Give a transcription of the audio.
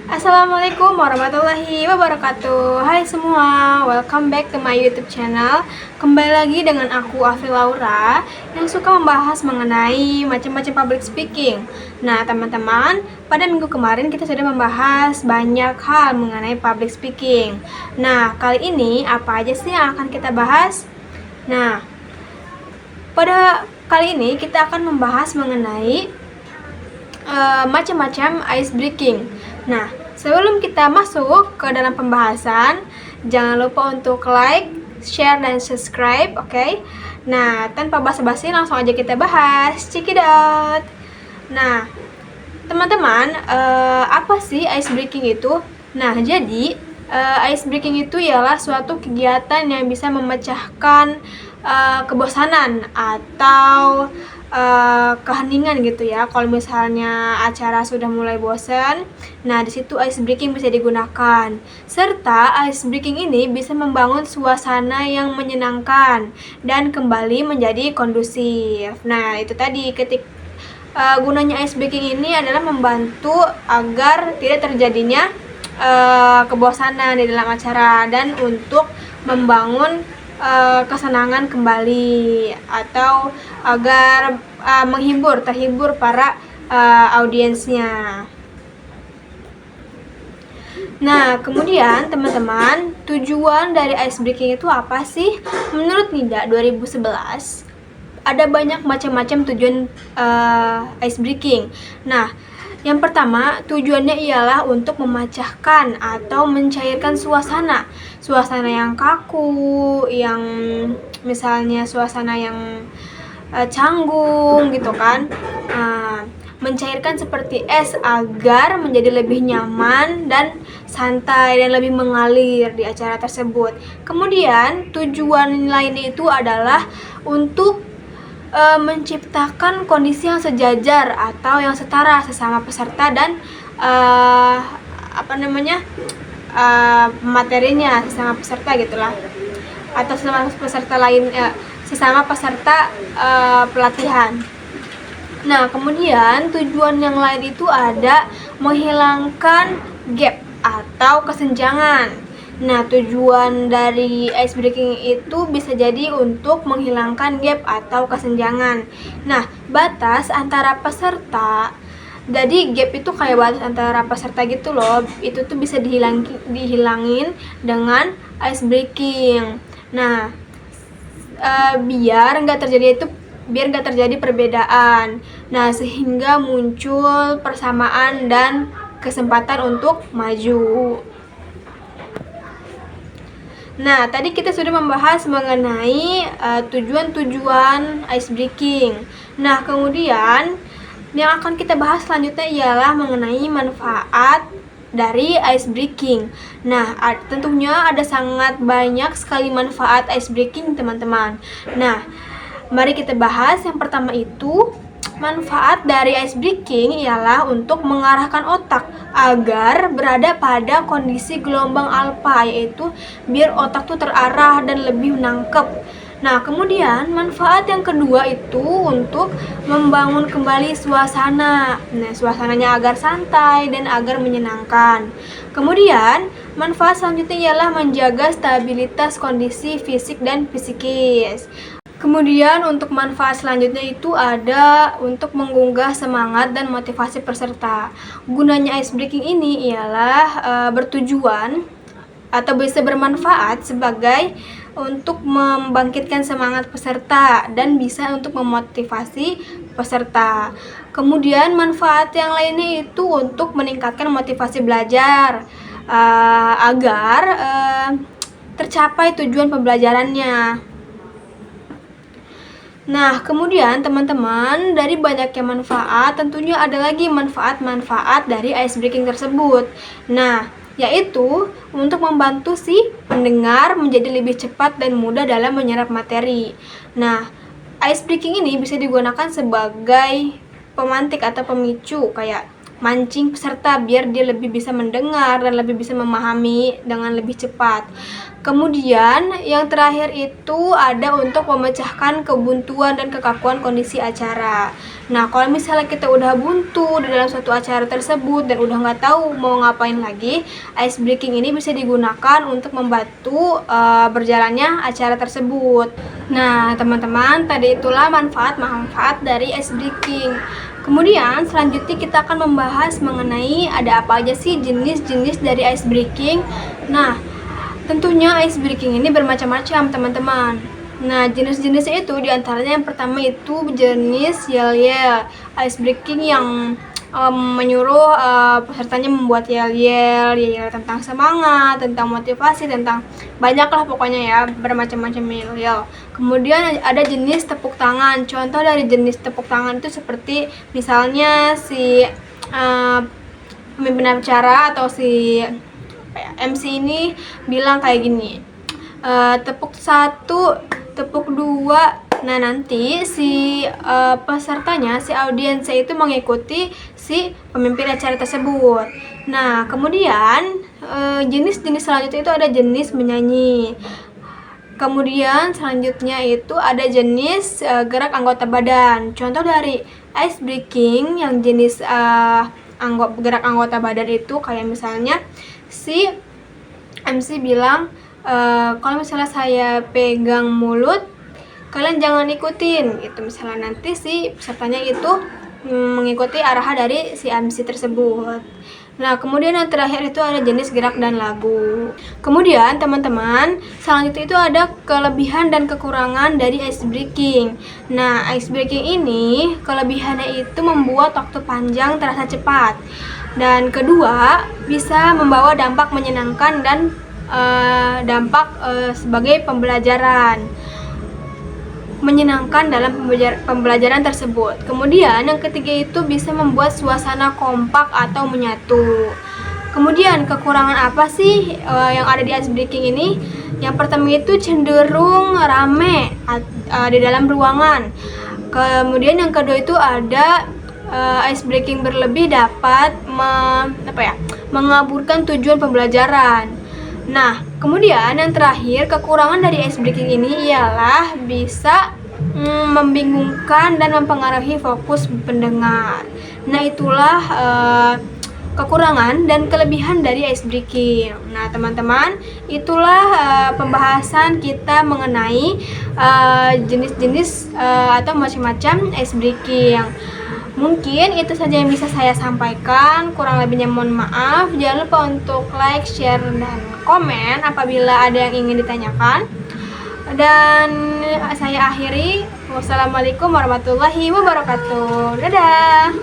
Assalamualaikum warahmatullahi wabarakatuh. Hai semua, welcome back to my YouTube channel. Kembali lagi dengan aku Afi Laura yang suka membahas mengenai macam-macam public speaking. Nah, teman-teman, pada minggu kemarin kita sudah membahas banyak hal mengenai public speaking. Nah, kali ini apa aja sih yang akan kita bahas? Nah, pada kali ini kita akan membahas mengenai macam-macam ice breaking. Nah, sebelum kita masuk ke dalam pembahasan, jangan lupa untuk like, share, dan subscribe, oke? Nah, tanpa basa-basi langsung aja kita bahas. Check it out. Nah, teman-teman, apa sih ice breaking itu? Nah, jadi ice breaking itu ialah suatu kegiatan yang bisa memecahkan kebosanan atau keheningan gitu ya. Kalau misalnya acara sudah mulai bosan, nah di situ ice breaking bisa digunakan. Serta ice breaking ini bisa membangun suasana yang menyenangkan dan kembali menjadi kondusif. Nah, itu tadi gunanya ice breaking ini adalah membantu agar tidak terjadinya kebosanan di dalam acara dan untuk membangun kesenangan kembali atau agar terhibur para audiensnya. Nah, kemudian teman-teman, tujuan dari ice breaking itu apa sih? Menurut NIDA 2011 ada banyak macam-macam tujuan ice breaking. Nah, yang pertama, tujuannya ialah untuk memecahkan atau mencairkan suasana yang kaku, yang misalnya suasana yang canggung gitu kan. Mencairkan seperti es agar menjadi lebih nyaman dan santai dan lebih mengalir di acara tersebut. Kemudian tujuan lainnya itu adalah untuk menciptakan kondisi yang sejajar atau yang setara sesama peserta dan materinya sesama peserta gitulah, atau sesama peserta pelatihan. Nah, kemudian tujuan yang lain itu ada menghilangkan gap atau kesenjangan. Nah, tujuan dari ice breaking itu bisa jadi untuk menghilangkan gap atau kesenjangan. Nah, batas antara peserta. Jadi gap itu kayak batas antara peserta gitu loh. Itu tuh bisa dihilangin dengan ice breaking. Nah, biar nggak terjadi perbedaan. Nah, sehingga muncul persamaan dan kesempatan untuk maju. Nah, tadi kita sudah membahas mengenai tujuan-tujuan ice breaking. Nah, kemudian yang akan kita bahas selanjutnya ialah mengenai manfaat dari ice breaking. Nah, tentunya ada sangat banyak sekali manfaat ice breaking, teman-teman. Nah, mari kita bahas. Yang pertama itu, manfaat dari ice breaking ialah untuk mengarahkan otak agar berada pada kondisi gelombang alfa, yaitu biar otak tuh terarah dan lebih menangkap. Nah, kemudian manfaat yang kedua itu untuk membangun kembali suasana. Nah, suasananya agar santai dan agar menyenangkan. Kemudian, manfaat selanjutnya ialah menjaga stabilitas kondisi fisik dan psikis. Kemudian untuk manfaat selanjutnya itu ada untuk menggugah semangat dan motivasi peserta. Gunanya ice breaking ini ialah bertujuan atau bisa bermanfaat sebagai untuk membangkitkan semangat peserta dan bisa untuk memotivasi peserta. Kemudian manfaat yang lainnya itu untuk meningkatkan motivasi belajar agar tercapai tujuan pembelajarannya. Nah, kemudian teman-teman, dari banyaknya manfaat, tentunya ada lagi manfaat-manfaat dari ice breaking tersebut. Nah, yaitu untuk membantu si pendengar menjadi lebih cepat dan mudah dalam menyerap materi. Nah, ice breaking ini bisa digunakan sebagai pemantik atau pemicu, kayak mancing peserta biar dia lebih bisa mendengar dan lebih bisa memahami dengan lebih cepat. Kemudian yang terakhir itu ada untuk memecahkan kebuntuan dan kekakuan kondisi acara. Nah, kalau misalnya kita udah buntu di dalam suatu acara tersebut dan udah nggak tahu mau ngapain lagi, ice breaking ini bisa digunakan untuk membantu berjalannya acara tersebut. Nah, teman-teman, tadi itulah manfaat-manfaat dari ice breaking. Kemudian selanjutnya kita akan membahas mengenai ada apa aja sih jenis-jenis dari ice breaking. Nah, tentunya ice breaking ini bermacam-macam, teman-teman. Nah, jenis-jenisnya itu diantaranya yang pertama itu jenis yel-yel. Ice breaking yang menyuruh pesertanya membuat yel-yel tentang semangat, tentang motivasi, tentang banyaklah pokoknya ya, bermacam-macam yel-yel. Kemudian ada jenis tepuk tangan. Contoh dari jenis tepuk tangan itu seperti misalnya si pemimpin acara atau si MC ini bilang kayak gini, tepuk 1, tepuk 2. Nah, nanti si pesertanya, si audiensnya itu mengikuti si pemimpin acara tersebut. Nah, kemudian jenis-jenis selanjutnya itu ada jenis menyanyi. Kemudian selanjutnya itu ada jenis gerak anggota badan. Contoh dari ice breaking yang jenis gerak anggota badan itu kayak misalnya si MC bilang, kalau misalnya saya pegang mulut, kalian jangan ikutin gitu. Misalnya nanti si pesertanya itu mengikuti arahan dari si MC tersebut. Nah, kemudian yang terakhir itu ada jenis gerak dan lagu. Kemudian teman-teman, selanjutnya itu ada kelebihan dan kekurangan dari ice breaking. Nah, ice breaking ini kelebihannya itu membuat waktu panjang terasa cepat. Dan kedua, bisa membawa dampak menyenangkan dan dampak sebagai pembelajaran menyenangkan dalam pembelajaran tersebut. Kemudian yang ketiga itu bisa membuat suasana kompak atau menyatu. Kemudian kekurangan apa sih yang ada di ice breaking ini? Yang pertama itu cenderung rame di dalam ruangan. Kemudian yang kedua itu ada ice breaking berlebih dapat mengaburkan tujuan pembelajaran. Nah, kemudian yang terakhir, kekurangan dari ice breaking ini ialah bisa membingungkan dan mempengaruhi fokus pendengar. Nah, itulah kekurangan dan kelebihan dari ice breaking. Nah, teman-teman, itulah pembahasan kita mengenai jenis-jenis atau macam-macam ice breaking. Mungkin itu saja yang bisa saya sampaikan, kurang lebihnya mohon maaf. Jangan lupa untuk like, share, dan komen apabila ada yang ingin ditanyakan. Dan saya akhiri, wassalamualaikum warahmatullahi wabarakatuh. Dadah.